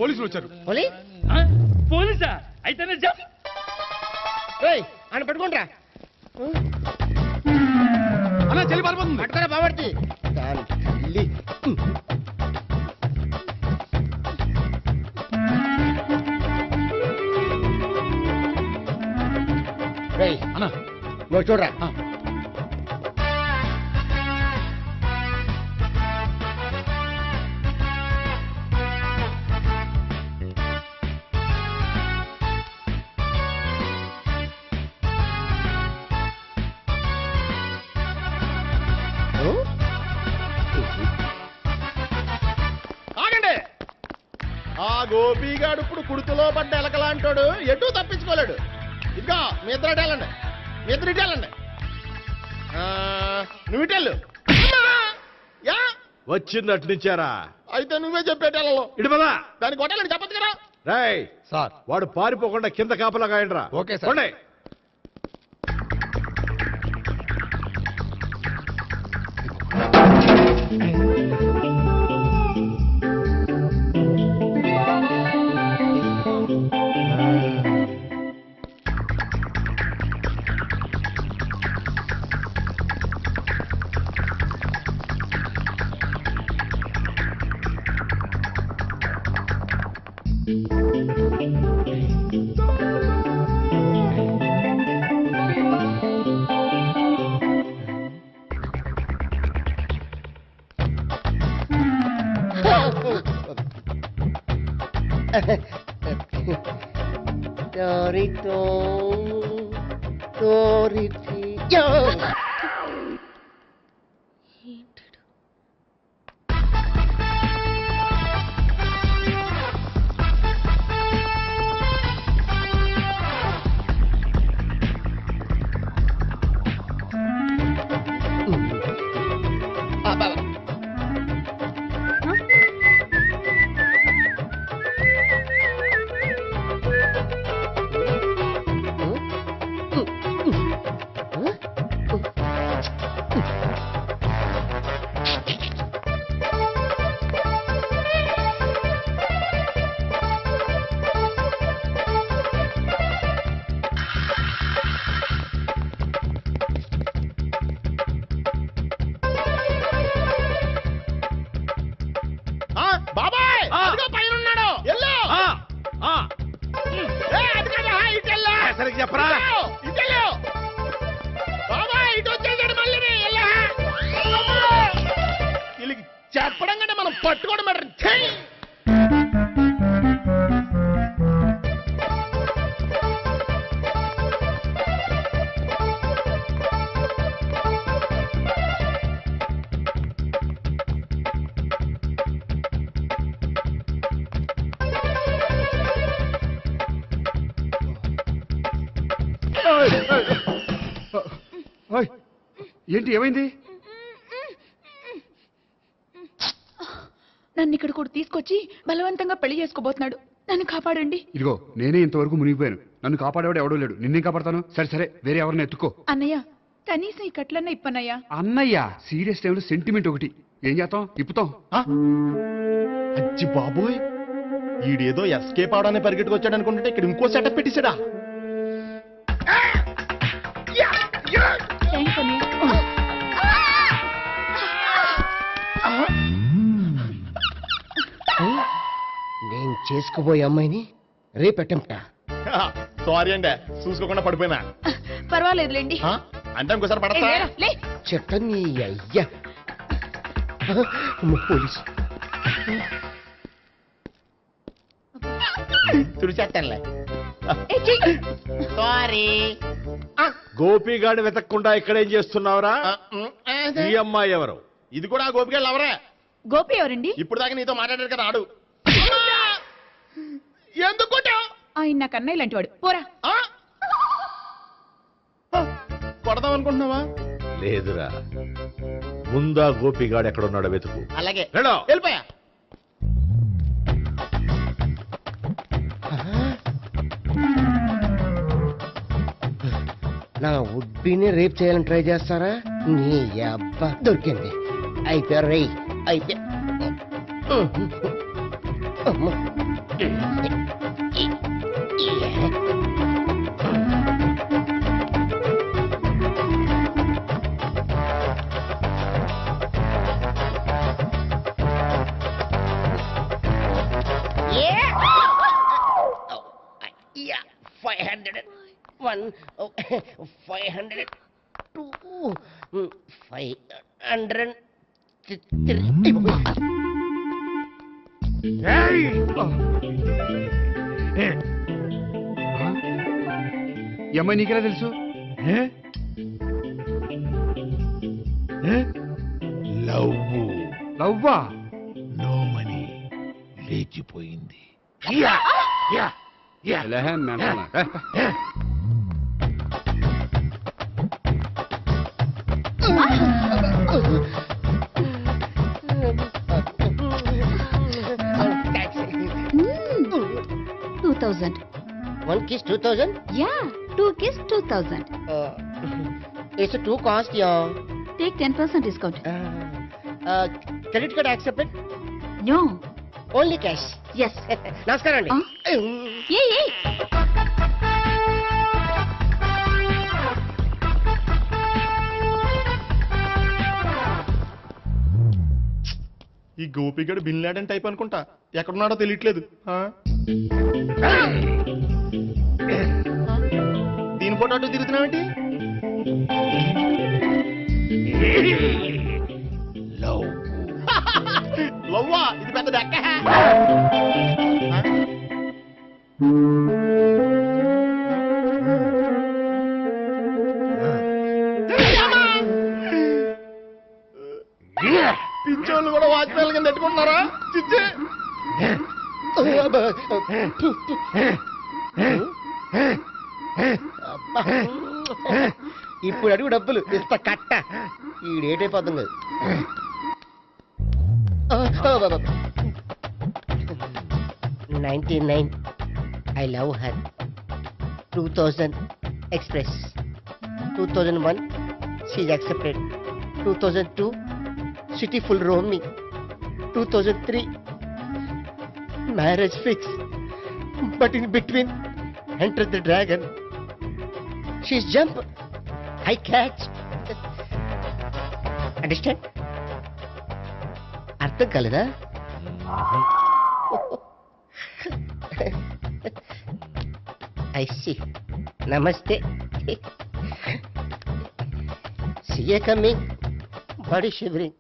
పోలీసులు వచ్చారు. పోలీసా? అయితే ఆయన పెట్టుకుంటా అలా చెల్లి పారిపోతుంది. పట్టుకోరా బాబర్తి దాని తల్లి. అన్నా నువ్వు చూడరా. ఆగండి. ఆ గోపిగాడు ఇప్పుడు కుడుతులో పడ్డ ఎలకలాంటాడు, ఎటు తప్పించుకోలేడు. ఇదిగో మీ ఇద్దరు ఇటెళ్ళండి, మీ ఇద్దరు ఇటెళ్ళండి. నువ్వు ఇటెళ్ళు. యా వచ్చిందటు నుంచారా? అయితే నువ్వే చెప్పేటెళ్ళలో ఇటు పదా. దానికి కొట్టాలని చెప్పదు కదా. రేయ్ సార్, వాడు పారిపోకుండా కింద కాపలా కాయండిరా. Okay sir. బాబాయ్ పైన ఉన్నాడు. ఎల్లో సరిగ్గా చెప్పరా? ఇటెళ్ళు బాబాయ్. ఇటు వచ్చేసాడు మళ్ళీ. వీళ్ళకి చెప్పడం కంటే మనం పట్టుకోవడం బెటర్. ఏంటి, ఏమైంది? నన్ను ఇక్కడ కూడా తీసుకొచ్చి బలవంతంగా పెళ్లి చేసుకోబోతున్నాడు. నన్ను కాపాడండి. ఇదిగో నేనే ఇంతవరకు మునిగిపోయాను. నన్ను కాపాడేవాడు ఎవడో లేడు. నిన్నేం కాపాడతాను? సరే సరే, వేరే ఎవరిని ఎత్తుకో. అన్నయ్య, కనీసం ఈ కట్లన్నా ఇప్పన్నయ్యా. అన్నయ్య సీరియస్ టైంలో సెంటిమెంట్ ఒకటి. ఏం చేస్తాం? ఇప్పుతాం. అచ్చి బాబోయ్, ఈడేదో ఎస్కేప్ అవడానికి పరిగెట్టుకొచ్చాడు అనుకుంటే ఇక్కడ ఇంకో సెటప్ పెట్టేశాడా? థ్యాంక్స్ అన్నయ్య. నేను చేసుకోబోయే అమ్మాయిని రేపెట్టంట. సారీ అండి, చూసుకోకుండా పడిపోయినా. పర్వాలేదులేండి. అంటే ఇంకోసారి పడతా. చెత్త నీ అయ్యా. పోలీసు తుడిచేస్తానులే. సారీ. గోపిగాడి వెతకకుండా ఇక్కడేం చేస్తున్నావురా? ఈ అమ్మాయి ఎవరు? ఇది కూడా గోపిగాళ్ళు ఎవరే? గోపి ఎవరండి? ఇప్పుడు దాకా నీతో మాట్లాడారు కదా, ఆడు. ఎందుకు ఆయన నాకు అన్నయ్య లాంటి వాడు. పోరా. కొడదాం అనుకుంటున్నావా? లేదురా, ముందా గోపిగాడు ఎక్కడున్నాడో వెతుకు. అలాగే వెళ్ళో. వెళ్ళిపోయా. నా ఉడ్బీని రేప్ చేయాలని ట్రై చేస్తారా? నీ అబ్బా దొరికింది. అయిపోయారు రై. అయిపోయా. అమ్మో. Yeah, 501, 502, 503. ఈ అమ్మాయి నీకెలా తెలుసు? లవ్వా? నో మనీ లేచిపోయింది. లేహే, మెంటనా? One kiss 2000? Yeah, 2 kiss 2000. It's a 2 cost, yeah. Take 10% discount. Credit card accepted? No. Only cash. Yes. నమస్కారం అండి. Hey. ఈ గోపిగడు బిన్ లాడెన్ టైప్ అనుకుంటా, ఎక్కడున్నాడో తెలియట్లేదు. దీని ఫోటో అటు తిరుగుతున్నావేంటి? లవ్వా? ఇది పెద్ద డెక్క. పిచ్చోళ్ళు కూడా వాచ్మెన్ కింద పెట్టుకుంటున్నారా? చిచ్చే ఇప్పుడు అడుగు డబ్బులు ఇంత కట్ట ఈడేటైపోతాం కదా. 99 I love her. 2000 express. 2001 she's accepted. 2002 city full roaming. 2003 marriage fix. But in between entered the dragon. She's jump, I catch. Understand? అర్థం కాలేదా? I see. Namaste. See you coming. Body shivering.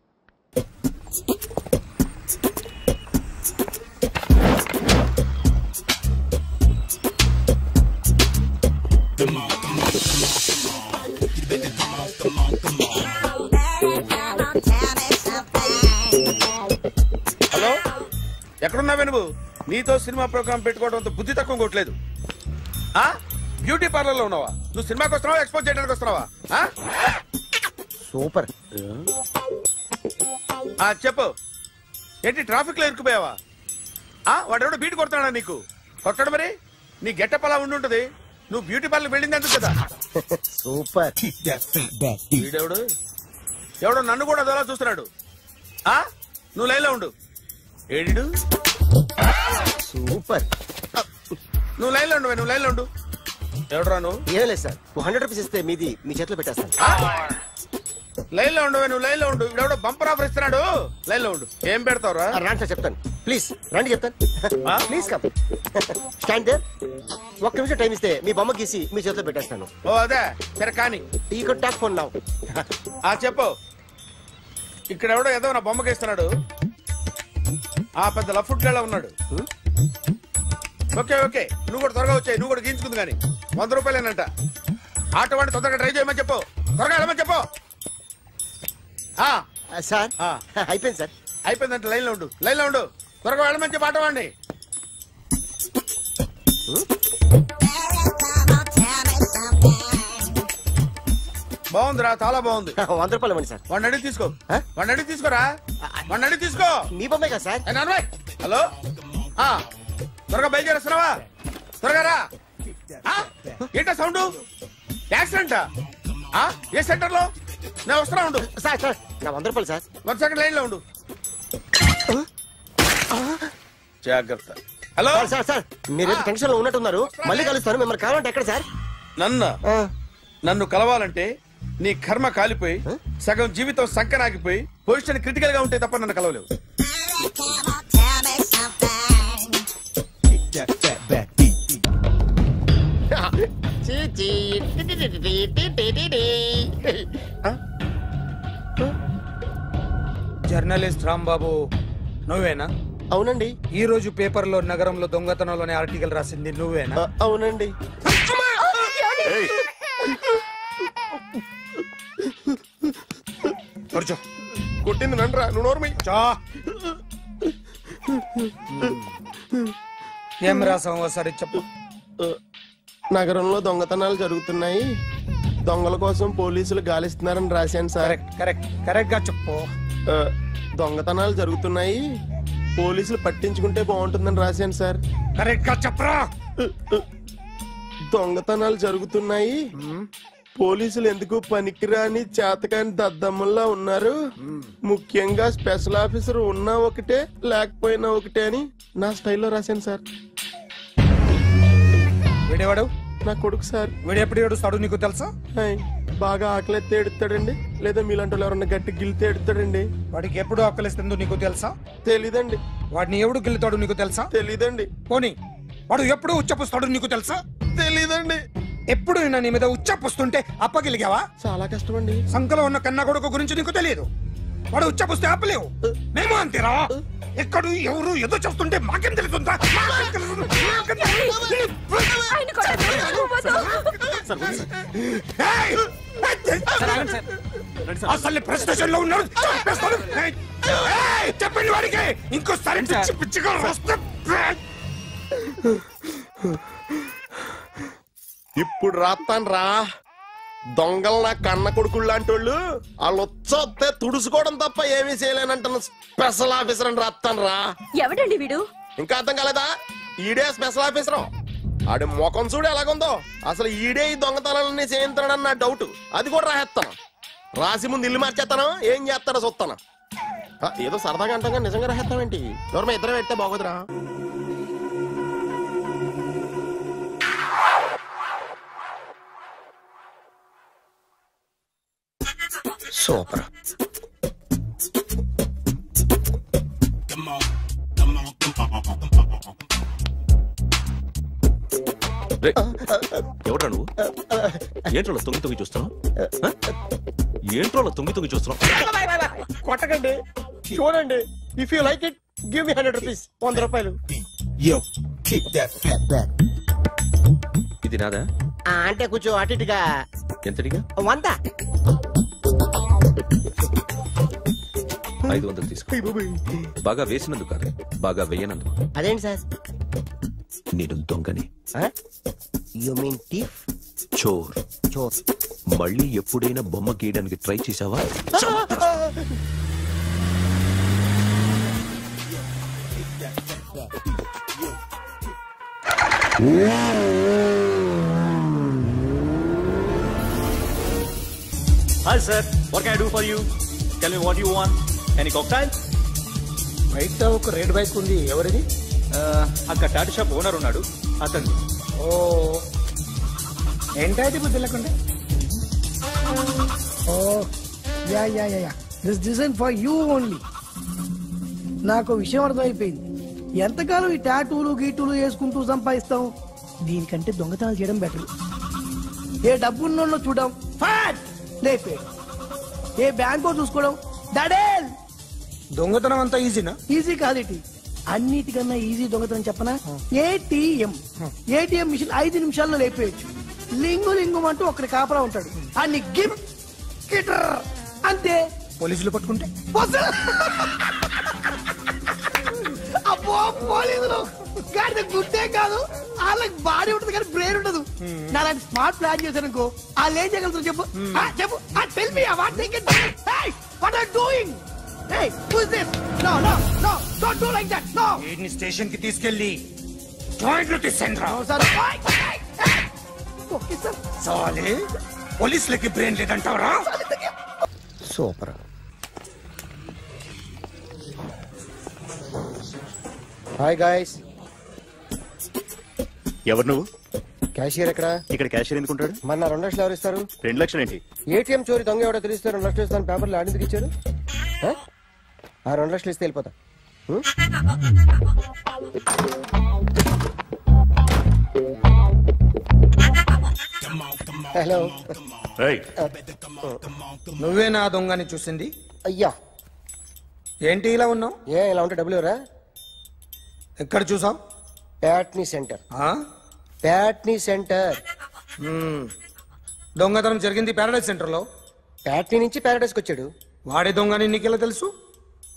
Hello, ఎక్కడున్నావే నువ్వు? నీతో cinema programme పెట్టుకోవడంతో బుద్ధి తక్కువ కొట్టలేదు. Beauty parlour లో ఉన్నావా? నువ్వు సినిమాకి వస్తున్నావా, ఎక్స్పోజ్ చేయడానికి వస్తున్నావా? సూపర్. చెప్పు, ఏంటి ట్రాఫిక్ లో ఇరుక్కుపోయావా? వాడెవడో బీట్ కొడతాడా నీకు? కొట్టడు మరి. నీ గెట్టప్ అలా ఉండుంటది. నువ్వు బ్యూటీ పార్లర్ వెళ్ళింది ఎందుకు కదా? సూపర్. వీడెవడు? ఎవడో నన్ను కూడా అదోలా చూస్తున్నాడు. నువ్వు లైన్లో ఉండు. ఏడిడు? సూపర్. నువ్వు లైన్లో ఉండు, నువ్వు లైన్లో ఉండు. ఎవడరా నువ్వు? ఏం లేదు సార్, 100 రూపీస్ ఇస్తే మీది మీ చేతిలో పెట్టేస్తాను. లైన్లో ఉండు, నువ్వు లైన్లో ఉండు. ఇవిడెవడో బంపర్ ఆఫర్ ఇస్తున్నాడు. లైన్లో ఉండు. ఏం పెడతావురా? రాండి సార్, చెప్తాను. ప్లీజ్ రండి, చెప్తాను. Please come. Stand there. ఒక్క నిమిషం టైం ఇస్తే మీ బొమ్మ గీసి మీ చేతిలో పెట్టేస్తాను. ఓ అదే సరే, కానీ ఈ కుడ్ టాక్ ఫోన్ నౌ. చెప్పు. ఇక్కడ ఎవడో ఏదో నా బొమ్మకి ఇస్తున్నాడు. పెద్ద లఫుట్ గళ్ళ ఉన్నాడు. ఓకే ఓకే, నువ్వు కూడా త్వరగా వచ్చాయి. నువ్వు కూడా గీంచుకుంది కానీ 100 రూపాయలేనంట. ఆటో వాడిని తొందరగా ట్రై చేయమని చెప్పు. త్వరగా వెళ్ళమని చెప్పు. సార్ అయిపోయింది సార్. అయిపోయిందంటే లైన్లో ఉండు, లైన్లో ఉండు. త్వరగా వెళ్ళమని చెప్పు ఆటో వాడిని. బాగుందిరా, చాలా బాగుంది. 100 రూపాయలు ఇవ్వండి సార్. వాడిని అడిగి తీసుకో. వాడిని అడిగి తీసుకోరా. వాడిని అడిగి తీసుకో. మీ బొమ్మే కదా సార్. హలో, త్వరగా బయలుదేరేస్తున్నావా? త్వరగా రా. ఏంటా సౌండ్? యాక్సిడెంటా? ఏ సెంటర్ లో? నేను వస్తున్నా ఉండు. సార్ సార్ నా 100 రూపాయలు సార్. 1 సెకండ్ లైన్ లో ఉండు. జాగ్రత్త. హలో సార్ సార్ మీరేదో టెన్షన్ లో ఉన్నట్టున్నారు. మళ్ళీ కలుస్తాను. మిమ్మల్ని కావాలంటే ఎక్కడ సార్? నన్ను కలవాలంటే నీ కర్మ కాలిపోయి సగం జీవితం సంకనాగిపోయి పొజిషన్ క్రిటికల్ గా ఉంటే తప్ప నన్ను కలవలేవు. జర్నలిస్ట్ రాంబాబు నువ్వేనా? అవునండి. ఈ రోజు పేపర్లో నగరంలో దొంగతనంలోనే ఆర్టికల్ రాసింది నువ్వేనా? అవునండి. కొట్టింది నండ్రా, నువ్వు నోర్మి. ఏం రాసావు ఒకసారి చెప్పు. నగరంలో దొంగతనాలు జరుగుతున్నాయి, దొంగల కోసం పోలీసులు గాలిస్తున్నారని రాశాను సార్. కరెక్ట్ గా చెప్పు. దొంగతనాలు జరుగుతున్నాయి, పోలీసులు పట్టించుకుంటే బాగుంటుందని రాశాను సార్. కరెక్ట్ గా చెప్పరా. దొంగతనాలు జరుగుతున్నాయి, పోలీసులు ఎందుకు పనికిరాని చేతకాని దద్దమ్మల్లా ఉన్నారు, ముఖ్యంగా స్పెషల్ ఆఫీసర్ ఉన్నా ఒకటే లేకపోయినా ఒకటే అని నా స్టైల్లో రాశాను సార్. వీడేవాడు? నా కొడుకు సార్. వీడు ఎప్పుడు ఏడుస్తాడు నీకు తెలుసా? బాగా ఆకలిస్తే ఎడుతాడండి, లేదా మీలాంటి వాళ్ళు ఎవరన్నా గట్టి గిల్లితే ఎడుతాడండి. వాడికి ఎప్పుడు ఆకలిస్తుందో నీకు తెలుసా? తెలీదండి. వాడిని ఎవడు గిల్లుతాడు నీకు తెలుసా? తెలీదండి. పోనీ వాడు ఎప్పుడు ఉచ్చపుస్తాడు నీకు తెలుసా? తెలీదండి. ఎప్పుడు నీ మీద ఉచ్చపుస్తుంటే అప్పగిలిగావా? చాలా కష్టం అండి. సంకలో ఉన్న కన్నా కొడుకు గురించి నీకు తెలియదు. వాడు ఉచ్చపుస్తే ఆపలేవు. మేము అంతేరా. ఎక్కడు ఎవరు ఏదో చేస్తుంటే మాకేం తెలుస్తుందా? అసలు ప్రెస్టేషన్ లో ఉన్నాడు. చెప్పండి వాడికి ఇంకోసారి పిచ్చి పిచ్చిగా వస్తే. ఇప్పుడు రాస్తాను రా. దొంగలు నా కన్న కొడుకుళ్ళు లాంటి వాళ్ళు వాళ్ళు వచ్చొస్తే తుడుచుకోవడం తప్ప ఏమీ చేయలేనంటున్న స్పెషల్ ఆఫీసర్ అని రాస్తాను రా. ఎవడండి వీడు? ఇంకా అర్థం కాలేదా? ఈడే స్పెషల్ ఆఫీసర్. ఆడి ముఖం చూడు ఎలాగుందో. అసలు ఈడే ఈ దొంగతనాలన్నీ చేయించాడని నా డౌట్. అది కూడా రాసేస్తాను. రాసి ముందు ఇల్లు మార్చేస్తాను, ఏం చేస్తాడో చూస్తాను. ఏదో సరదాగా అంటాం, నిజంగా రాసేస్తామేంటి? ఎవరు ఇద్దరం పెడితే బాగోదురా. సూపర్. ఎవడ్రా నువ్వు? ఏంట్రోలో తొంగి తొంగి చూస్తున్నావు? ఏంట్రోలో తొంగి తొంగి చూస్తున్నావు? కొట్టకండి, చూడండి. If you like it give me 100 rupees. 100 రూపాయలు. ఇది నాదా? అంటే కొంచెం అటు ఇటుగా. ఎంతడిగా? 100. 500 తీసుకో. బాగా వేసినందుకు కాదు, బాగా వేయనందుకు. అదేంటి సార్? నేను దొంగని. You mean thief? చోర్. చోర్. మళ్ళీ ఎప్పుడైనా బొమ్మ గీయడానికి ట్రై చేసావా? Hi sir, what can I do for you? Tell me what you want. Any cocktail? బయట ఒక రెడ్ బైక్ ఉంది, ఎవరిది? అక్కడ టాటూ షాప్ ఓనర్ ఉన్నాడు, అతను. ఓ ఏంటది బుద్ధి లేకుండా? Oh yeah yeah yeah this design for you only. నాకు విషయం అర్థమైపోయింది. ఎంతకాలం ఈ టాటూలు గీటూలు వేసుకుంటూ సంపాదిస్తాం? దీనికంటే దొంగతనాలు చేయడం బెటర్. ఏ డబ్బున్నోళ్ళు చూడడం ఫాట్ లేపే, ఏ బ్యాంకో చూసుకోవడం దడేల్. దొంగతనం అంతా ఈజీనా? ఈజీ కాదు, అన్నిటికన్నా ఈజీ దొంగతనం చెప్పనా? ఏటీఎం మిషన్ 5 నిమిషాల్లో లేపేయచ్చు. లింగు లింగు అంటూ ఒకటి కాపలా ఉంటాడు, అన్ని గిమ్ గిటర్ అంతే. పోలీసులు పట్టుకుంటే అబ్బో పోలీసులు గాడి గుట్టే కాదు, వాళ్ళకి బాడీ ఉంటుంది కానీ బ్రెయిన్ ఉండదు. నా లాంటి స్మార్ట్ ప్లాన్ చేశానుకో వాళ్ళు ఏం చేయగలుగుతారు చెప్పు? చెప్పు, tell me what they can do. Hey what are doing? Hey who is this? No no no don't do like that. No, వీడిని స్టేషన్ కి తీసుకెళ్ళి జాయింట్ లో తీసుకెళ్ళరా. Sir okay sir. సాలే పోలీసులకి బ్రెయిన్ లేదంటావరా? సూపర్. Hi guys. ఎవరు నువ్వు? Cashier ఎక్కడ? ఇక్కడ క్యాషియర్ ఎందుకుంటాడు? మన 2 లక్షలు ఎవరు ఇస్తారు? 2 లక్షలు ఏంటి? ఏటీఎం చోరీ దొంగ ఎవడో తెలిస్తే 2 లక్షలు ఇస్తాను పేపర్లు ఆడిందుకు ఇచ్చారు. ఆ 2 లక్షలు ఇస్తే వెళ్ళిపోతా. హలో. నువ్వే నా దొంగని చూసింది? అయ్యా ఏంటి ఇలా ఉన్నావు? ఇలా ఉంటే డబ్బులు ఎవరా? ఎక్కడ చూసావు? ప్యాట్నీ సెంటర్. ప్యాట్నీ సెంటర్. దొంగతనం జరిగింది ప్యారడైజ్ సెంటర్ లో. ప్యాట్నీ నుంచి ప్యారడైజ్కి వచ్చాడు. వాడే దొంగని నీకెలా తెలుసు?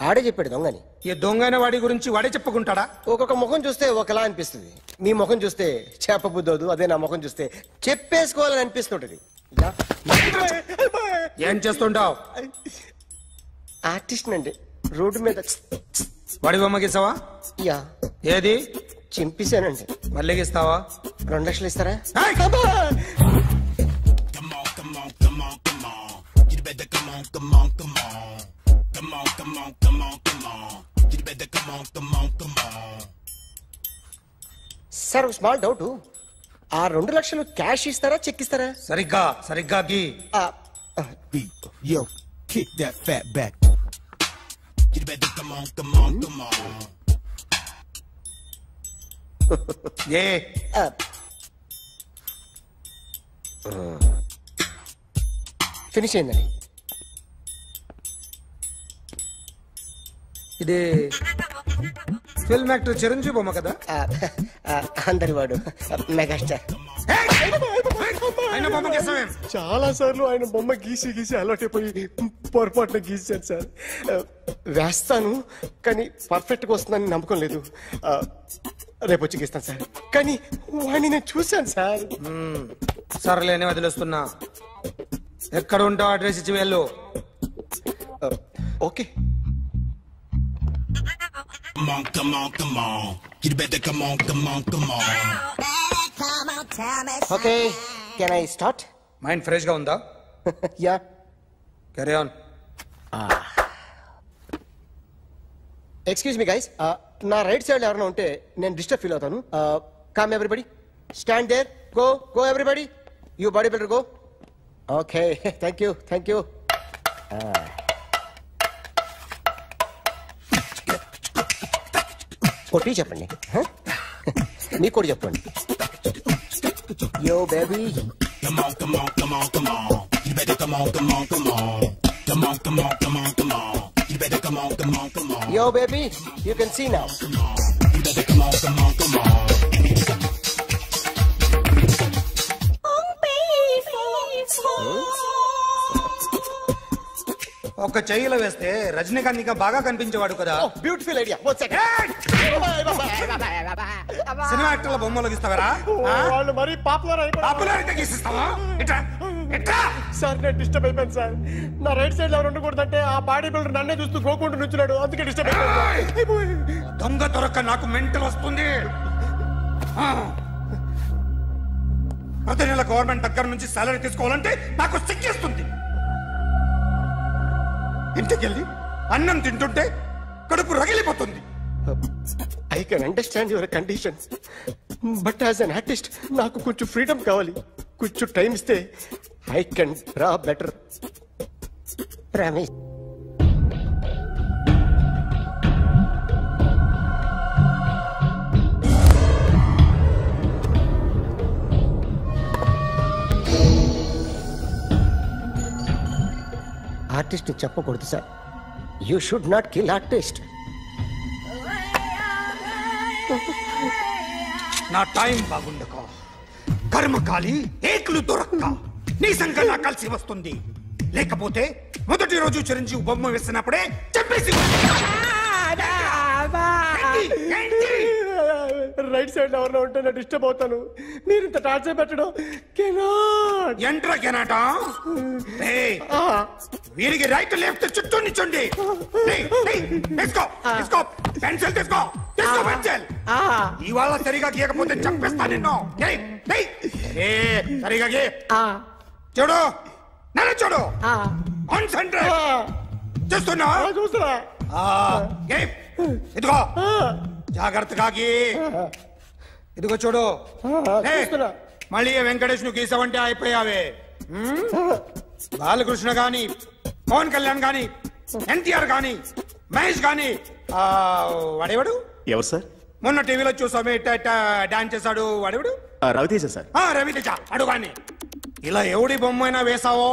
ఆడే చెప్పాడు దొంగని. ఈ దొంగైన వాడి గురించి వాడే చెప్పుకుంటాడా? ఒక్కొక్క ముఖం చూస్తే ఒకలా అనిపిస్తుంది. మీ ముఖం చూస్తే చెప్పబుద్దోదు, అదే నా ముఖం చూస్తే చెప్పేసుకోవాలని అనిపిస్తుంటది. ఏం చేస్తుంటావు? ఆర్టిస్ట్ అండి. రోడ్డు మీద వాడి బొమ్మ గీసావా? యా. ఏది? చింపేశానండి. మళ్ళీ గీస్తావా? 2 లక్షలు ఇస్తారా? Sir small doubt. ఆ 2 లక్షలు క్యాష్ ఇస్తారా చెక్ ఇస్తారా? సరిగ్గా గీ. Yo, kick that fat back. You better come on. Finish అయిందండి. ఇది ఫిల్మ్ యాక్టర్ చిరంజీవి బొమ్మ కదా? అందరి వాడు మెగాస్టార్. చాలా సార్లు ఆయన బొమ్మ గీసి అలవాటైపోయి పొరపాటున గీసాను సార్. వేస్తాను కానీ పర్ఫెక్ట్ గా వస్తుందని నమ్మకం లేదు. రేపు వచ్చి గీస్తాను సార్. కానీ వాడిని నేను చూశాను సార్. సర్లేని వదిలేస్తున్నా. ఎక్కడ ఉంటావు అడ్రస్ ఇచ్చి వెళ్ళు. Okay. Come on. You better come on. Okay, can I start? Mind fresh గా ఉందా? Yeah. Carry on. Excuse me guys, నా రైట్ సైడ్ ఎవరైనా ఉంటే నేను డిస్టర్బ్ ఫీల్ అవుతాను. Come everybody, stand there. Go everybody. You body builder go. Okay, thank you. కొట్టి చెప్పండి. మీకు కూడా చెప్పండి. Yo baby. Come on. You better come on. Come on. You better come on. Yo baby, you can see now. You better come on. ఒక చెయ్యిలో వేస్తే రజనీకాంత్ ఇంకా బాగా కనిపించేవాడు కదా. Beautiful idea. సినిమా యాక్టర్ల బొమ్మలు గీస్తావరా? వాళ్ళు మరి పాపులర్ అయితే గీసిస్తావా? సార్ నేను డిస్టర్బ్ అయిపోయాను సార్. నా రైట్ సైడ్ ఎవరు ఉండకూడదంటే ఆ బాడీ బిల్డర్ నన్నే చూస్తూ గోకుంటూ నుంచున్నాడు, అందుకే డిస్టర్బ్ అయిపోయాను. దొంగ దొరక్క నాకు మెంటల్ వస్తుంది. ప్రతి నెల గవర్నమెంట్ దగ్గర నుంచి సాలరీ తీసుకోవాలంటే నాకు సిగ్గేస్తుంది. ఇంటికెళ్ళి అన్నం తింటుంటే కడుపు రగిలిపోతుంది. I can understand your conditions, but as an artist నాకు కొంచెం ఫ్రీడమ్ కావాలి. కొంచెం టైం ఇస్తే I can draw better. Promise. Artist చెప్పకూడదు sir. You should not kill artist. నా టైం బాగుండక కర్మకాలి ఏకులు దొరక్క నీ సంఘం నా కలిసి వస్తుంది. లేకపోతే మొదటి రోజు చిరంజీవి బొమ్మ వేసినప్పుడే చెప్పేసి రైట్ సైడ్ ఎవరిలో ఉంటే నేను డిస్టర్బ్ అవుతాను. మీరు ఇంత టార్చర్ పెట్టడం ఎంట్రా కెనాట. వీరికి రైట్ లెఫ్ట్ చుట్టూ నిచ్చండి. పెన్సిల్ తీసుకో పెన్సిల్. ఇవాళ సరిగా గీయకపోతే చంపేస్తా నిన్ను. సరిగా గీ. చూడు నన్ను చూడు. కాన్సంట్రేట్ చేస్తున్నా. చూస్తున్నా. ఇదిగో జాగ్రత్తగా గీ. ఇదిగో చూడు. లే. మళ్ళీ వెంకటేష్ ను గీసావంటే అయిపోయావే. బాలకృష్ణ గాని, పవన్ కళ్యాణ్ గాని, ఎన్టీఆర్ గాని, మహేష్ గాని, వాడేవాడు ఎవరు సార్? మొన్న టీవీలో చూసామే డాన్స్ చేశాడు వాడేవాడు? రవితేజ సార్. రవితేజ అడుగాని. ఇలా ఎవడి బొమ్మ అయినా వేసావో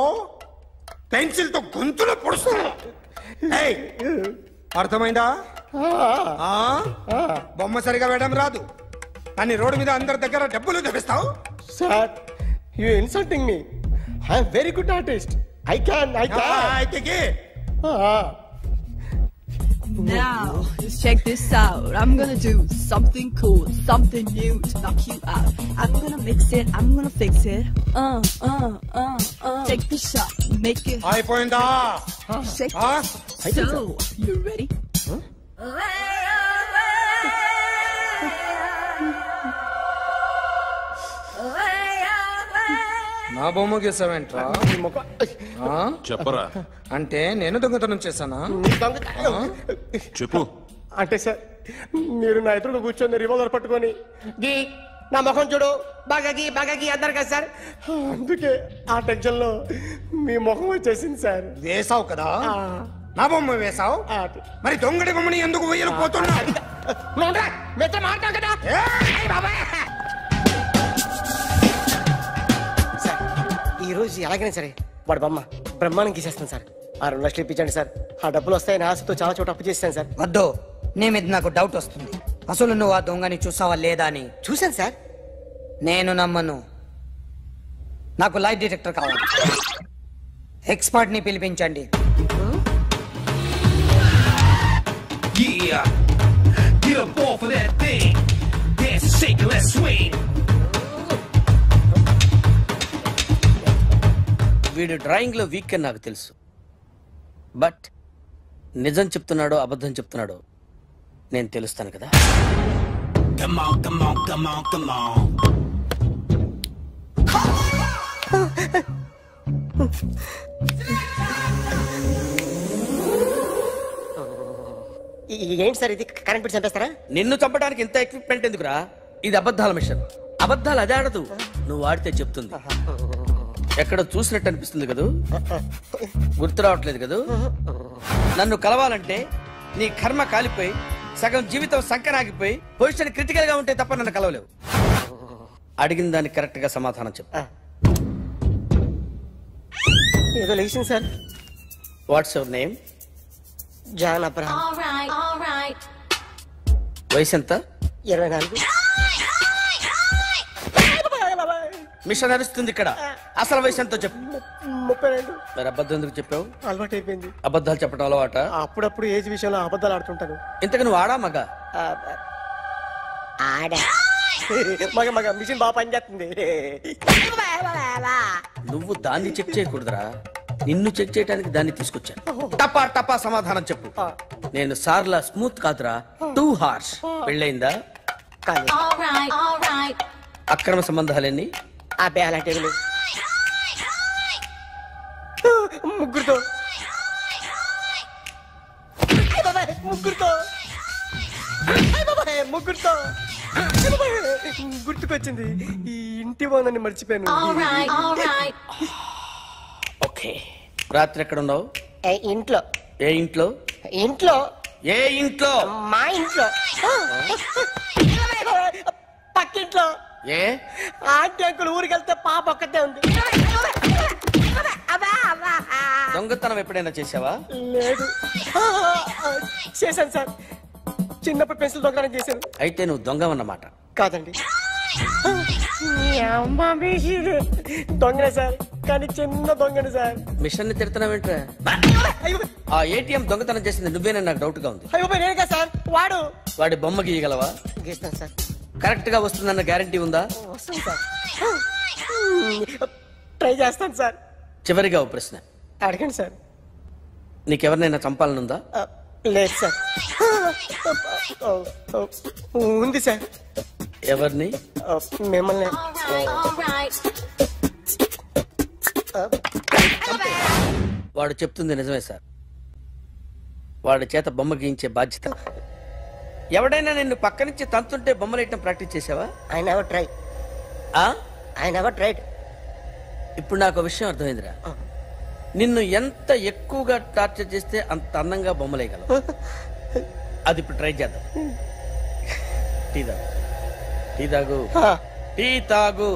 పెన్సిల్ తో గొంతులో పొడుస్తున్నా. అర్థమైందా? బొమ్మ సరిగా వేయడం రాదు అని రోడ్డు మీద అందరి దగ్గర డబ్బులు తెప్పిస్తావు. Sir you insulting me. I am very good artist. I can. Now, just check this out. I'm gonna do something cool, something new to knock you out. I'm gonna mix it, I'm gonna fix it. Take the shot, make it. అయిపోయిందా? Shake it. So, you ready? నా బొమ్మ గీసావేంట్రా? చెప్పరా. అంటే నేను దొంగతనం చేశానా? చెప్పు. అంటే సార్ మీరు నా ఎదురుగా కూర్చొని రివాల్వర్ పట్టుకొని గీ నా ముఖం చూడు బాగా గీ అన్నారు కదా సార్. అందుకే ఆ టెన్షన్ లో మీ ముఖం వచ్చేసింది సార్. వేసావు కదా, నా బొమ్మ వేసావు. మరి దొంగడి బొమ్మని ఎందుకు వేయలు పోతున్నా? కదా ఈ రోజు ఎలాగైనా సరే వాడు బొమ్మ బ్రహ్మాండం గీసేస్తాను సార్. 6 లక్షలు ఇప్పించండి సార్. ఆ డబ్బులు వస్తాయని ఆశతో చాలా చోట అప్పు చేస్తాను సార్. వద్దు, నీ మీద నాకు డౌట్ వస్తుంది. అసలు నువ్వు ఆ దొంగని చూసావా లేదా అని. చూశాను సార్. నేను నమ్మను. నాకు లైట్ డిటెక్టర్ కావాలి. ఎక్స్పర్ట్ ని పిలిపించండి. Yeah, get up off of that thing. Dance and shake and let's swing. వీడు డ్రాయింగ్ లో వీక్ అని నాకు తెలుసు. బట్ నిజం చెప్తున్నాడో అబద్ధం చెప్తున్నాడో నేను తెలుస్తాను కదా. Come on, come on, come on, come on. ఏంటి సార్ ఇది? కరెంట్ బిల్ చంపేస్తారా? నిన్ను చంపడానికి ఇంత ఎక్విప్మెంట్ ఎందుకురా? ఇది అబద్ధాల మిషన్. అబద్ధాలు అదే ఆడదు, నువ్వు ఆడితే చెప్తుంది. ఎక్కడ చూసినట్టు అనిపిస్తుంది కదూ, గుర్తు రావట్లేదు కదూ. నన్ను కలవాలంటే నీ కర్మ కాలిపోయి సగం జీవితం సంకరాగిపోయి పొజిషన్ క్రిటికల్ గా ఉంటే తప్ప నన్ను కలవలేవు. అడిగిన దానికి కరెక్ట్ గా సమాధానం చెప్పు. ఏదో లేచింది sir. What's your name? John Abraham. వయసు ఎంత? 24. మిషన్ నడుస్తుంది ఇక్కడ. అసలు వయసు ఎంతో చెప్పు. 32. మరి అబద్ధం ఎందుకు చెప్పావు? అలవాటు అయిపోయింది. అబద్ధాలు చెప్పడం అలవాట? అప్పుడప్పుడు ఏజ్ విషయంలో అబద్ధాలు ఆడుతుంటాను. ఇంతకు నువ్వు ఆడా మగ? ఆడా. మగ మిషన్ బాగా పనిచేస్తుంది. నువ్వు దాన్ని చెక్ చేయకూడదురా, నిన్ను చెక్ చేయడానికి దాన్ని తీసుకొచ్చాను. టపా టపా సమాధానం చెప్పు. నేను సార్లా స్మూత్ కాదురా, టూ హార్ష్. పెళ్ళయిందా? అక్రమ సంబంధాలన్నీ? అబ్బే అలాంటి ముగ్గురుతో గుర్తుకొచ్చింది. ఈ ఇంటి బాగుందని మర్చిపోయాను. ఓకే. రాత్రి ఎక్కడ ఉన్నావు? ఇంట్లో. ఏ ఇంట్లో? ఇంట్లో. ఏ ఇంట్లో? మా ఇంట్లో. పక్కింట్లో. ఏ ఆంటీ అంకుల్ ఊరికి వెళ్తే పాప ఒక్కతే ఉంది. దొంగతనం ఎప్పుడైనా చేసావా? లేదు. చేశాను సార్. చిన్నప్పుడు పెన్సిల్ దొంగతనం చేశాను. అయితే నువ్వు దొంగవన్నమాట. కాదండి, దొంగనే సార్, కానీ చిన్న దొంగని సార్. మిషన్ ని తిడుతున్నావేంట్రా? ఆ ఏటీఎం దొంగతనం చేసింది నువ్వేనని నాకు డౌట్ గా ఉంది. నేనే సార్. వాడి బొమ్మ గీయగలవా? గీస్తాను సార్. కరెక్ట్ గా వస్తుందన్న గ్యారంటీ ఉందా? వస్తుంది సార్. ట్రై చేస్తాను సార్. చివరిగా ఓ ప్రశ్న అడగండి సార్. నీకెవరినైనా చంపాలనుందా? లేదు సార్. ఉంది సార్. ఎవరిని? మిమ్మల్ని. వాడు చెప్తుంది నిజమే సార్. వాడి చేత బొమ్మ గీయించే బాధ్యత ఎవడైనా నిన్ను పక్క నుంచి తంతుంటే బొమ్మలేయటం ప్రాక్టీస్ చేసావా? I never try. I never tried. ఇప్పుడు నాకు విషయం అర్థమైందిరా. నిన్ను ఎంత ఎక్కువగా టార్చర్ చేస్తే అంత అందంగా బొమ్మలేయగలవు. అది ఇప్పుడు ట్రై చేద్దాం. టీ తాగు, టీ తాగు, టీ తాగు.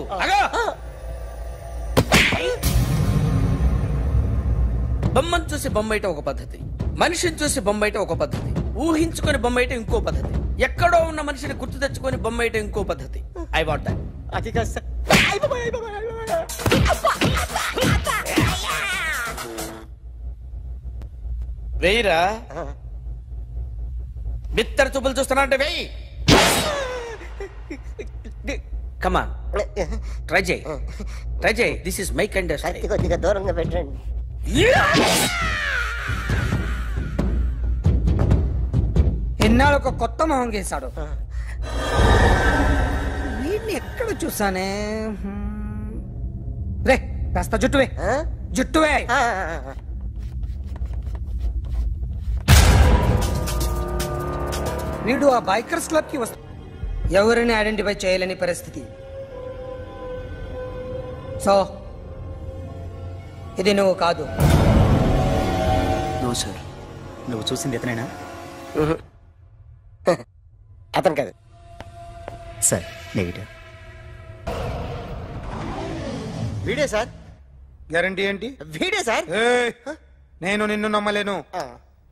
బొమ్మను చూసి బొమ్మేయటం ఒక పద్ధతి, మనిషిని చూసి బొమ్మేయటం ఒక పద్ధతి, ఊహించుకొని బొమ్మేయటం ఇంకో పద్ధతి, ఎక్కడో ఉన్న మనిషిని గుర్తు తెచ్చుకొని బొమ్మేయటం ఇంకో పద్ధతి. I want that. అది కాదు సార్. వెయ్యిరా. బిత్తర చూపులు చూస్తున్నా అంటే వెయ్యి. కమాన్, ట్రై చేయి, ట్రై చేయి. This is my kind. కొద్దిగా దూరంగా పెట్టండి. ఎన్నాళ్ళు ఒక కొత్త మొహం గీశాడు. వీడిని ఎక్కడ చూసానే? రే కాస్త జుట్టువే, జుట్టువే. వీడు ఆ బైకర్స్ క్లబ్ కి వస్తా, ఎవరిని ఐడెంటిఫై చేయలేని పరిస్థితి. సో ఇది నువ్వు కాదు. No sir. నువ్వు చూసింది ఎతనేనా? అతను కాదు సార్. నెగిటివ్. వీడే సార్. గ్యారంటీ ఏంటి? వీడే సార్. నేను నిన్ను నమ్మలేను.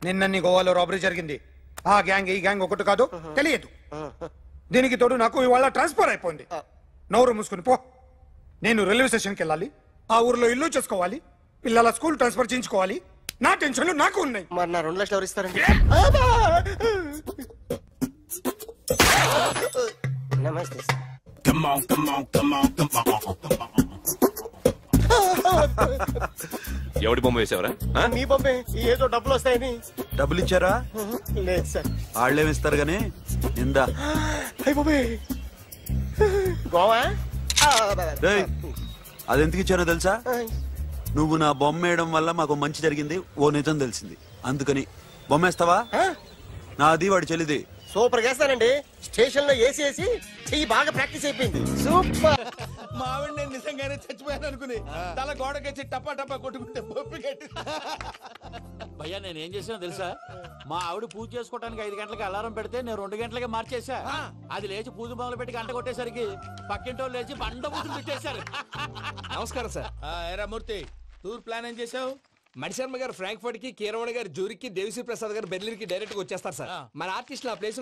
నిన్న గోవాలో రాబరీ జరిగింది. ఆ గ్యాంగ్ ఈ గ్యాంగ్ ఒకటి కాదు, తెలియదు. దీనికి తోడు నాకు ఇవాళ ట్రాన్స్ఫర్ అయిపోయింది. నోరు మూసుకుని పో. నేను రైల్వే స్టేషన్కి వెళ్ళాలి, ఆ ఊర్లో ఇల్లు చేసుకోవాలి, పిల్లల స్కూల్ ట్రాన్స్ఫర్ చేయించుకోవాలి. నా టెన్షన్లు నాకు ఉన్నాయి. మరి నా 2 లక్షలు ఎవరు ఇస్తారండి? నమస్తే సార్. ఎవడి బొమ్మ వేసావరా? మీ బొమ్మే. ఏదో డబ్బులు వస్తాయని. డబ్బులు ఇచ్చారా? లేదు సార్. వాళ్ళేమిస్తారు గానీ నిందా. గోవా అదెందుకు ఇచ్చానో తెలుసా? నువ్వు నా బొమ్మ వేయడం వల్ల మాకు మంచి జరిగింది, ఓ నిజం తెలిసింది. అందుకని బొమ్మేస్తావా? నాది వాడి చెల్లిది. సూపర్ చేస్తానండి. స్టేషన్ లో ఏసీ వేసి చెయ్యి బాగా ప్రాక్టీస్ అయిపోయింది. సూపర్. మా ఆవిడ నేను నిజంగానే చచ్చిపోయాను అనుకుని తల గోడకొచ్చి టపా టపా కొట్టుకుంటే భయ్యా నేనేం చేసానో తెలుసా? మా ఆవిడ పూజ చేసుకోవడానికి 5 గంటలకి అలారం పెడితే నేను 2 గంటలకి మార్చేసా. అది లేచి పూజ మొదలు పెట్టి గంట కొట్టేసరికి పక్కింటోళ్ళు లేచి బండ పూజలు పెట్టేశారు. నమస్కారం సార్. ఏరా మూర్తి, టూర్ ప్లాన్ ఏం చేసావు? మణిశర్మ గారు ఫ్రాంక్ఫర్ట్ కి, కీరవాణి గారు జూరిక్ కి, దేవిశ్రీ ప్రసాద్ గారు బెర్లిన్ కి డైరెక్ట్ గా వచ్చేస్తారు సార్. మన ఆర్టిస్ట్ ఆ ప్లేస్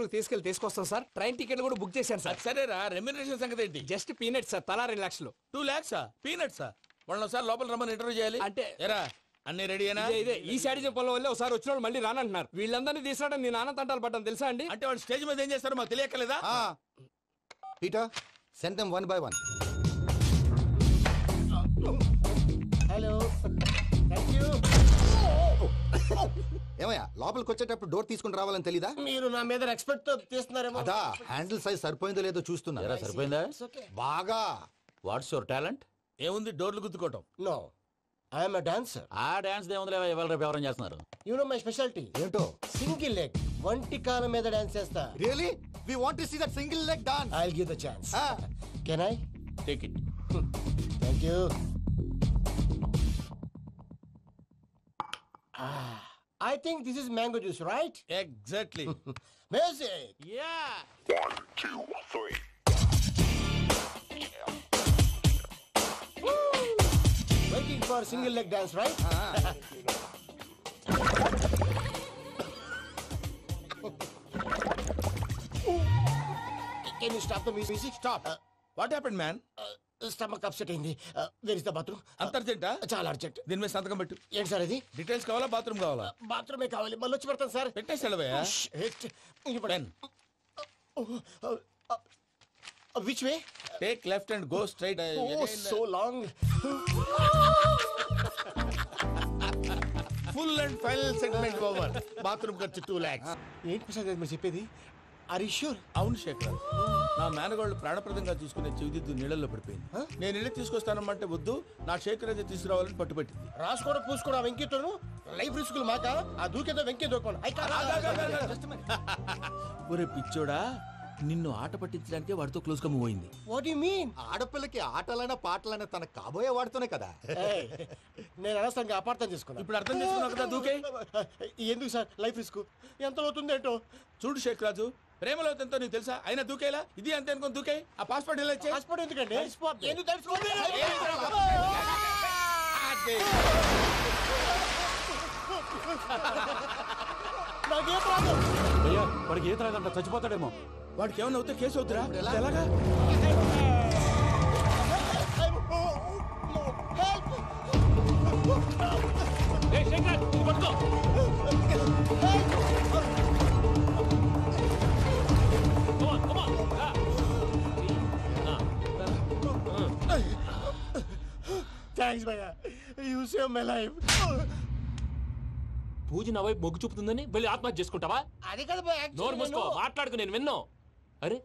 తీసుకొస్తాం సార్. ట్రైన్ టికెట్ కూడా బుక్ చేశాను సార్. సరేరా, రెమ్యూనరేషన్ సంగతి ఏంటి? జస్ట్ పీనట్స్ సార్, తలా 2 లక్షలు. 2 lakhs పీనట్సా? వాళ్ళని ఒకసారి లోపల రమ్మని ఇంటర్వ్యూ చేయాలి. అంటే ఎరా అన్ని రెడీనా? ఇదే ఈ శాడిజం పొలం వల్ల ఒకసారి వచ్చిన వాళ్ళు మళ్ళీ రానంటున్నారు. వీళ్ళందరినీ తీసుకురావడం నేను నాన్న తంటాలు పడ్డాను తెలుసా అండి? అంటే వాళ్ళు స్టేజ్ మీద ఏం చేస్తారో మాకు తెలియక్కలేదా? Peter, send them one by one. Hello, thank you. ఏమయ్యా, లోపలికి వచ్చేటప్పుడు డోర్ తీసుకుని రావాలని తెలీదా? మీరు నా మీద ఎక్స్పెక్ట్ తో తీస్తున్నారేమో. అదా హ్యాండిల్ సైజ్ సరిపోయిందో లేదో చూస్తున్నా. సరిపోయిందా? బాగా. What's your talent? ఏముంది డోర్లు గుద్దుకోవటం? No, I am a dancer. ఆ డాన్స్ దేవుందిలే, ఎవరు రేపు ఎవరైనా చేస్తున్నారు. యు నో మై స్పెషాలిటీ ఏంటో? సింగిల్ లెగ్, వంటి కాలం మీద డాన్స్ చేస్తా. Really? We want to see that single leg dance. I will give the chance. Can I take it? Thank you. I think this is mango juice, right? Exactly. Music. Yeah. 1, 2, 3. Waiting for single leg dance, right? Can you stop the music? Stop. What happened, man? Stomach upset అయింది. Where is the bathroom? అంత అర్జెంటా? చాలా urgent. దీని మీద సంతకం పెట్టు. ఏంటి sir ఇది? డీటెయిల్స్ కావాలా, బాత్రూమ్ కావాలా? బాత్రూమే కావాలి. మళ్ళీ వచ్చి పెడతాను సార్. పెట్టేసి వెళ్ళవయ్యా. Which way? Take left and go straight. Oh so long. Full and final segment over. Bathroom ఖర్చు 2 lakhs. ఏంటి ప్రసాద్ గారు మీరు చెప్పేది? Are you sure? అవును శేఖర్, నా మేనగోళ్ళు ప్రాణప్రదంగా చూసుకునే చెవిదిద్దు నీళ్ళల్లో పడిపోయింది. నేను ఇల్లు తీసుకొస్తానమ్మంటే వద్దు, నా శేఖర్ అయితే తీసుకురావాలని పట్టుబట్టింది. రాసుకోవడం పూసుకోవడం వెంకటను లైఫ్ రిస్కులు మాక ఆ దూకేదో వెంకే దూకోండి. ఒరే పిచ్చోడా, నిన్ను ఆట పట్టించడానికి వాడితో క్లోజ్ గా మూవ్ అయింది. What you mean? ఆడపిల్లకి ఆటలైనా పాటలైనా తన కాబోయే వాడుతూనే కదా. నేను అనవసరంగా అపార్థం చేసుకున్నా. ఇప్పుడు అర్థం చేసుకున్నావు కదా, దూకే. ఎందుకు సార్ లైఫ్ రిస్క్ ఎంత అవుతుంది ఏంటో? చూడు షేక్ రాజు, ప్రేమలో ఎంతో నీకు తెలుసా? అయినా దూకేలా ఇది అంతే అనుకో, దూకే. ఆ పాస్పోర్ట్ ఎలా ఇచ్చే? పాస్పోర్ట్ ఎందుకండి? ఎందుకు తెలుసుకోండి. భయ్యా, వాడికి ఈత రాదంట, చచ్చిపోతాడేమో. వాడికి ఏమన్నా అవుతే కేసు అవుతురా? ఎలాగా? థ్యాంక్స్ భయ్యా, యు సేవ్ మై లైఫ్. పూజ నా వైపు మొగ్గు చూపుతుందని వెళ్ళి ఆత్మహత్య చేసుకుంటావా? అది కదా భయ్యా. నోరు మూసుకో, మాట్లాడుకు, నేను విన్నో. అరే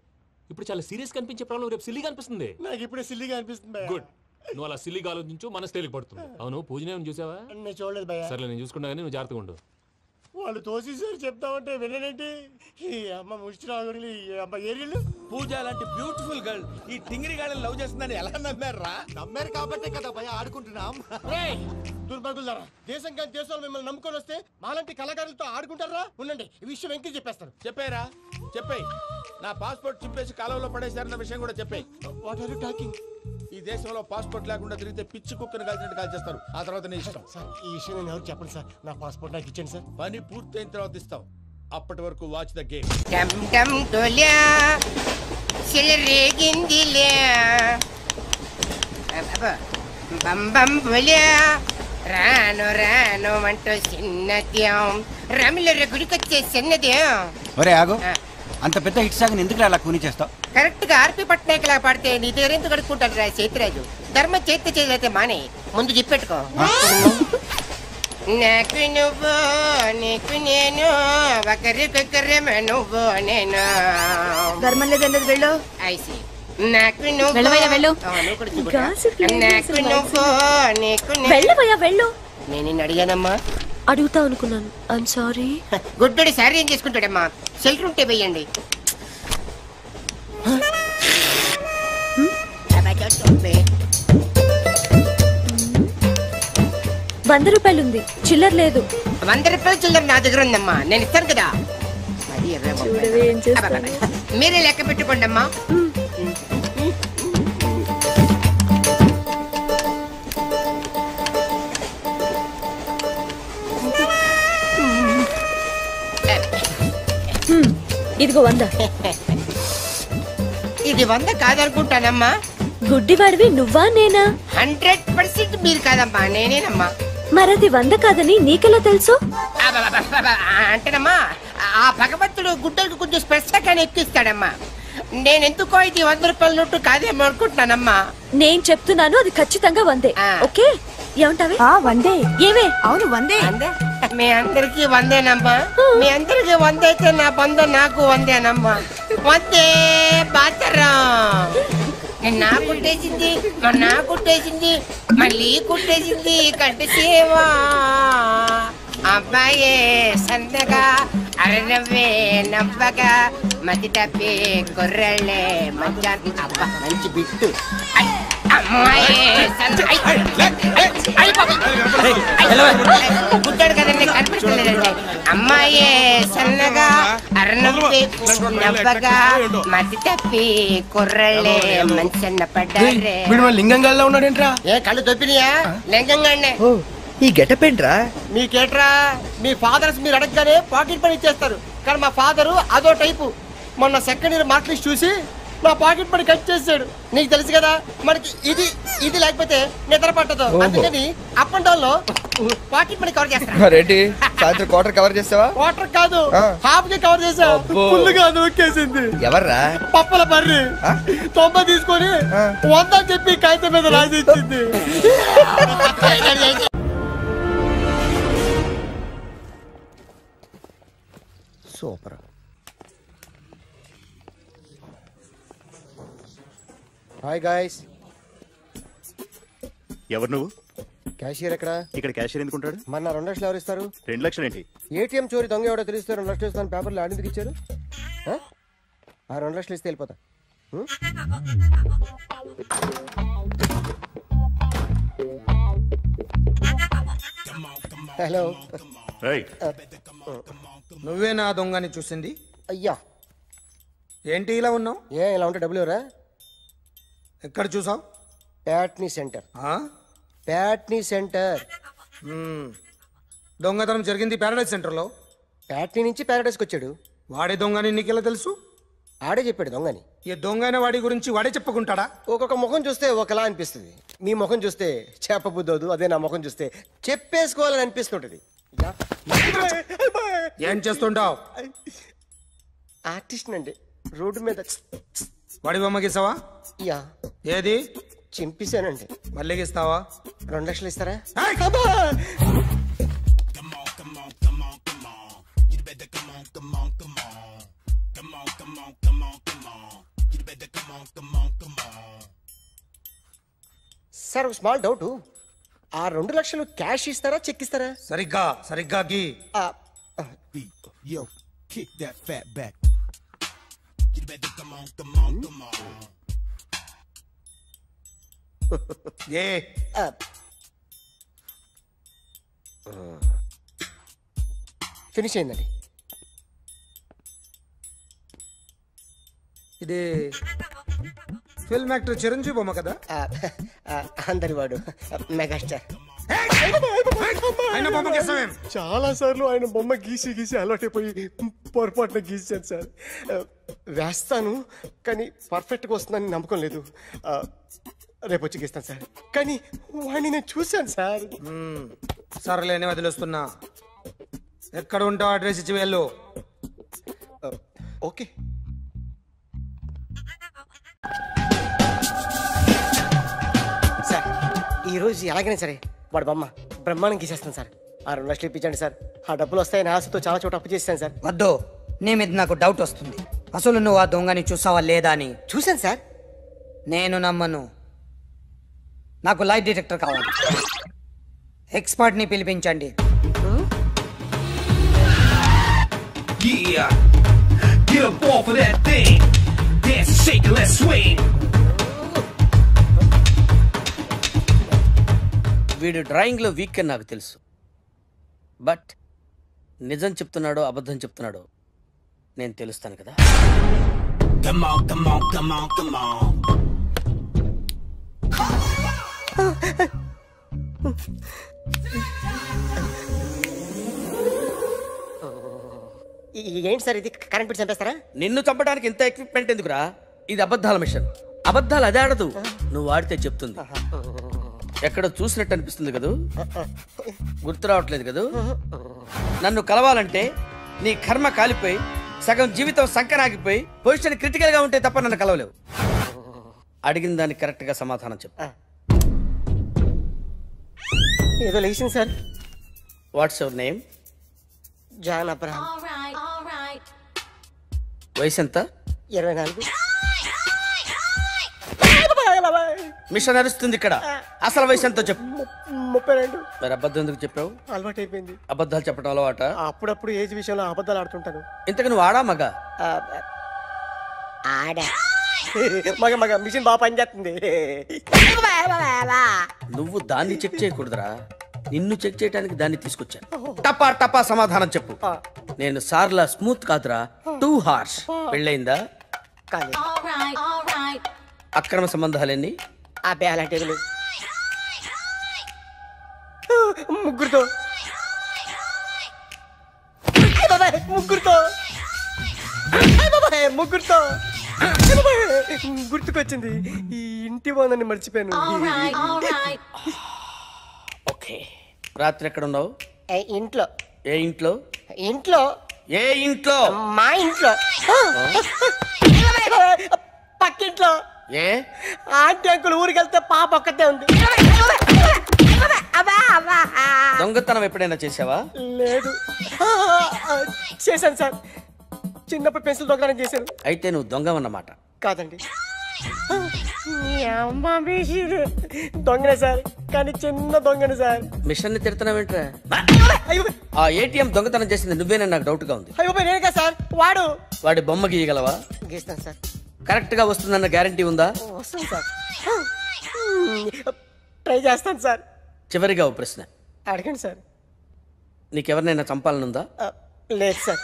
ఇప్పుడు చాలా సీరియస్ కనిపించే ప్రాబ్లం రేపు సిల్లీగా అనిపిస్తుంది. నాకు ఇప్పుడే సిల్లీగా అనిపిస్తుంది. గుడ్, నువ్వు అలా సిల్లీగా ఆలోచించు, మనసు తేలిక పడుతుంది. అవును, పూజనే చూసావా? నేను చూడలేదు భయ్యా. సర్లే, నేను చూసుకుంటా కానీ నువ్వు జాగ్రత్తగా ఉండు. వాళ్ళు తోసేసారు చెప్తామంటే విననేంటి? ఈ అమ్మ ముష్టి రాగుడి అమ్మ ఏరియలు. పూజ లాంటి బ్యూటిఫుల్ గర్ల్ ఈ టింగిరి గాళ్ళని లవ్ చేస్తుందని ఎలా నమ్మారా? నమ్మారు కాబట్టే కదా భయ ఆడుకుంటున్నాం. దుర్భగులారా, దేశం కానీ దేశాలు మిమ్మల్ని నమ్ముకొని వస్తే మాలాంటి కళాకారులతో ఆడుకుంటారా? ఉండండి, ఈ విషయం వెంకీ చెప్పేస్తాను. చెప్పారా? చెప్పేయ్. నా పాస్పోర్ట్ చింపేసి కాలువలో పడేశారన్న విషయం కూడా చెప్పేయ్. What are you talking? ఈ దేశంలో పాస్పోర్ట్ లేకుండా తిరిగితే పిచ్చి కుక్కను కాల్చినట్టు కాల్చేస్తారు. ఆ తర్వాత నీ ఇష్టం. సార్, ఈ విషయం నేను ఎవరికి చెప్పండి సార్. నా పాస్పోర్ట్ నాకు ఇచ్చేయండి సార్. పని పూర్తయిన తర్వాత ఇస్తాం. అప్పటి వరకు వాచ్ ద గేమ్. టమ్ టమ్ తోల్యా సిలరేగిందిలే బం బం బోల్యా రాను రాను అంటూ చిన్నద్యం రమిల గుడికొచ్చే చిన్నద్యం. ఒరే ఆగు, అంత పెద్ద హిట్ సాగుని ఎందుకు అలా కూని చేస్తావు? కరెక్ట్ గా ఆర్పి పట్నాయక్ లా పాడితే నీ దగ్గర ఎందుకు కడుక్కుంటాడు రా చేతిరాజు? ధర్మ చేతి చేదైతే మానే, ముందు చెప్పెట్టుకో. నాకు నువ్వు నీకు నేను ఒకరికొకరేమో నువ్వు నేను. ధర్మం లేదన్నది వెళ్ళు. ఐసి నాకు నువ్వు వెళ్ళవయ్యా వెళ్ళు. నాకు నువ్వు నీకు వెళ్ళవయ్యా వెళ్ళు. నేను నిన్ను అడిగానమ్మా. అడుగుతా అనుకున్నాను. I'm sorry. గుడ్డోడి సారీ ఏం చేసుకుంటాడమ్మా? షెల్టర్ ఉంటే వెయ్యండి. ₹100 ఉంది, చిల్లర లేదు. ₹100 చిల్లర నా దగ్గర ఉందమ్మా, నేను ఇస్తాను కదా. మీరే లెక్క పెట్టుకోండి అమ్మా. ఇదిగో 100. ఇది 100 కాదనుకుంటానమ్మా. గుడ్డివాడివి నువ్వా నేనా? 100% మీరు కాదమ్మా, నేనేనమ్మా. మరది 100 కాదని నీకెలా తెలుసు? అంటేనమ్మా, ఆ భగవంతుడు గుడ్డలకు కొంచెం స్పెషల్గానే ఎక్కిస్తాడమ్మా. నేనెందుకో ఇది ₹100 నోటు కాదేమో అనుకుంటున్నానమ్మా. నేను చెప్తున్నాను, అది ఖచ్చితంగా 100. ఓకే, ఏమంటావే? 100. ఏమే? అవును 100. మీ అందరికి 100నమ్మా. మీ అందరికి 100 అయితే నా బంధ నాకు 100నమ్మా. 100 బాతరం. నా కుట్టేసింది, నా కుట్టేసింది, మళ్ళీ కుట్టేసింది కంటి సేవా. అబ్బాయే సన్నగా అరనవ్వే నవ్వగా మతి తప్పి కుర్రళ్ళే మంచి. అబ్బా మంచి బిట్టు. గుడ్డాడు కదండి, కనిపించలేదండి. అమ్మాయే సన్నగా అరనవ్వే నవ్వగా మతి తప్పి కుర్రళ్ళే మంచి అన్న పడ్డారే. లింగంగా ఉన్నాడేంట్రా? ఏ కళ్ళు తొప్పినాయా? లింగంగానే. ఈ గెటప్ ఏంట్రా? మీకేట్రా, మీ ఫాదర్స్ మీరు అడగగానే పాకెట్ పని ఇచ్చేస్తారు. కానీ మా ఫాదరు అదో టైపు. మొన్న సెకండ్ ఇయర్ మార్క్ లిస్ట్ చూసి నా పాకెట్ పని కట్ చేసాడు. నీకు తెలుసు కదా, మనకి ఇది ఇది లేకపోతే నిద్ర పట్టదు. అందుకని అప్ అండ్ డౌన్ లో పాకెట్ మనీ కవర్ చేస్తా. రెడ్డి సాయంత్రం క్వార్టర్ కవర్ చేసావా? క్వార్టర్ కాదు, హాఫ్ కి కవర్ చేసా. ఫుల్ గా నొక్కేసింది. ఎవర్రా? పప్పల బర్రి 90 తీసుకొని 100 చెప్పి కాగితం మీద రాసి ఇచ్చింది. సూపర్. Hi guys. ఎవరు నువ్వు? క్యాషియర్ ఎక్కడ? ఇక్కడ క్యాషియర్ ఎందుకుంటాడు? మన 2 లక్షలు ఎవరు ఇస్తారు? 2 లక్షలు ఏంటి? ఏటీఎం చోరీ దొంగ ఎవడో తెలిస్తే 2 లక్షలు ఇస్తాను పేపర్లు ఆడిందుకు ఇచ్చారు. ఆ 2 లక్షలు ఇస్తే వెళ్ళిపోతా. హలో, నువ్వేనా దొంగని చూసింది? అయ్యా ఏంటి ఇలా ఉన్నావు? ఇలా ఉంటే డబ్బులు ఎవరా? ఎక్కడ చూసావు? ప్యాట్నీ సెంటర్. ప్యాట్నీ సెంటర్. దొంగతనం జరిగింది ప్యారడైజ్ సెంటర్లో. ప్యాట్నీ నుంచి ప్యారడైజ్కి వచ్చాడు. వాడే దొంగని నీకెలా తెలుసు? ఆడే చెప్పాడు దొంగని. ఈ దొంగైన వాడి గురించి వాడే చెప్పుకుంటాడా? ఒక్కొక్క ముఖం చూస్తే ఒకలా అనిపిస్తుంది. మీ ముఖం చూస్తే చెప్పబుద్దోదు, అదే నా ముఖం చూస్తే చెప్పేసుకోవాలని అనిపిస్తుంటది. ఏం చేస్తుంటావు? ఆర్టిస్ట్ అండి. రోడ్డు మీద వాడి బొమ్మ గీసావా? యా. ఏది? చింపేశానండి. మళ్ళీ గీస్తావా? 2 లక్షలు ఇస్తారా? సార్ స్మాల్ డౌట్, ఆ 2 లక్షలు క్యాష్ ఇస్తారా చెక్ ఇస్తారా? సరిగ్గా గీ. Yo, kick that fat back. You better come on. Finish అయిందండి. ఇది ఫిల్మ్ యాక్టర్ చిరంజీవి బొమ్మ కదా? అందరి వాడు మెగాస్టార్. చాలా సార్లు ఆయన బొమ్మ గీసి అలవాటైపోయి పొరపాటున గీసాను సార్. వేస్తాను కానీ పర్ఫెక్ట్గా వస్తుందని నమ్మకం లేదు. రేపు వచ్చి గీస్తాను సార్. కానీ వాడిని నేను చూశాను సార్. సర్లేని వదిలేస్తున్నా. ఎక్కడ ఉంటావు అడ్రస్ ఇచ్చి వెళ్ళు. ఓకే. సార్ ఈరోజు ఎలాగైనా సరే వాడు బొమ్మ బ్రహ్మాండం గీసేస్తాను సార్. ఆ 2 లక్షలు ఇప్పించండి సార్. ఆ డబ్బులు వస్తాయని ఆశతో చాలా చోట అప్పు చేశాను సార్. వద్దు, నీ మీద నాకు డౌట్ వస్తుంది. అసలు నువ్వు ఆ దొంగని చూసావా లేదా అని. చూశాను సార్. నేను నమ్మను. నాకు లైట్ డిటెక్టర్ కావాలి. ఎక్స్పర్ట్ ని పిలిపించండి. Yeah, get up off of that thing. Dance and shake and let's swing. వీడు డ్రాయింగ్ లో వీక్ అని నాకు తెలుసు. బట్ నిజం చెప్తున్నాడో అబద్ధం చెప్తున్నాడో నేను తెలుస్తాను కదా. Come on, come on, come on, come on. ఏంటి సార్ ఇది? కరెంట్ బిల్ చంపేస్తారా? నిన్ను చంపడానికి ఇంత ఎక్విప్మెంట్ ఎందుకురా? ఇది అబద్ధాల మిషన్. అబద్ధాలు అదే ఆడదు, నువ్వు ఆడితే చెప్తుంది. ఎక్కడ చూసినట్టు అనిపిస్తుంది కదూ? గుర్తు రావట్లేదు కదూ? నన్ను కలవాలంటే నీ కర్మ కాలిపోయి సగం జీవితం సంకరాగిపోయి పొజిషన్ క్రిటికల్ గా ఉంటే తప్ప నన్ను కలవలేవు. అడిగిన దానికి కరెక్ట్ గా సమాధానం చెప్పు. ఏదో లేచింది sir. What's your name? John Abraham. వయసు ఎంత? 24. మిషన్ నడుస్తుంది ఇక్కడ. అసలు వయసు ఎంతో చెప్పు. 32. మరి అబద్ధం ఎందుకు చెప్పావు? అలవాటు అయిపోయింది. అబద్ధాలు చెప్పడం అలవాట? అప్పుడప్పుడు ఏజ్ విషయంలో అబద్ధాలు ఆడుతుంటాను. ఇంతకు నువ్వు ఆడా మగ? ఆడా. మగ మిషన్ బాగా పనిచేస్తుంది. నువ్వు దాన్ని చెక్ చేయకూడదురా, నిన్ను చెక్ చేయడానికి దాన్ని తీసుకొచ్చాను. టపా టపా సమాధానం చెప్పు. నేను సార్లా స్మూత్ కాదురా, టూ హార్ష్. పెళ్ళయిందా? అక్రమ సంబంధాలన్నీ? అలాంటి ముగ్గురుతో గుర్తుకొచ్చింది. ఈ ఇంటి బాగుందని మర్చిపోయాను. ఓకే, రాత్రి ఎక్కడ ఉన్నావు? ఇంట్లో. ఏ ఇంట్లో? ఇంట్లో. ఏ ఇంట్లో? మా ఇంట్లో. పక్కింట్లో. ఏ ఆంటీ అంకుల్ ఊరికి వెళ్తే పాప ఒక్కతే ఉంది. దొంగతనం ఎప్పుడైనా చేసావా? లేదు. చేశాను సార్. చిన్నప్పుడు పెన్సిల్ దొంగతనం చేశాను. అయితే నువ్వు దొంగవన్నమాట. కాదండి, దొంగనే సార్. కానీ చిన్న దొంగని సార్. మిషన్ ని తిడుతున్నావేంట్రా? ఆ ఏటీఎం దొంగతనం చేసింది నువ్వేనని నాకు డౌట్ గా ఉంది. అయ్యో నేను కదా సార్, వాడి బొమ్మ గీయగలవా? గీస్తాను సార్. కరెక్ట్ గా వస్తుందన్న గ్యారంటీ ఉందా? వస్తాను సార్, ట్రై చేస్తాను సార్. చివరిగా ఓ ప్రశ్న అడగండి సార్. నీకెవరినైనా చంపాలనుందా? లేదు సార్.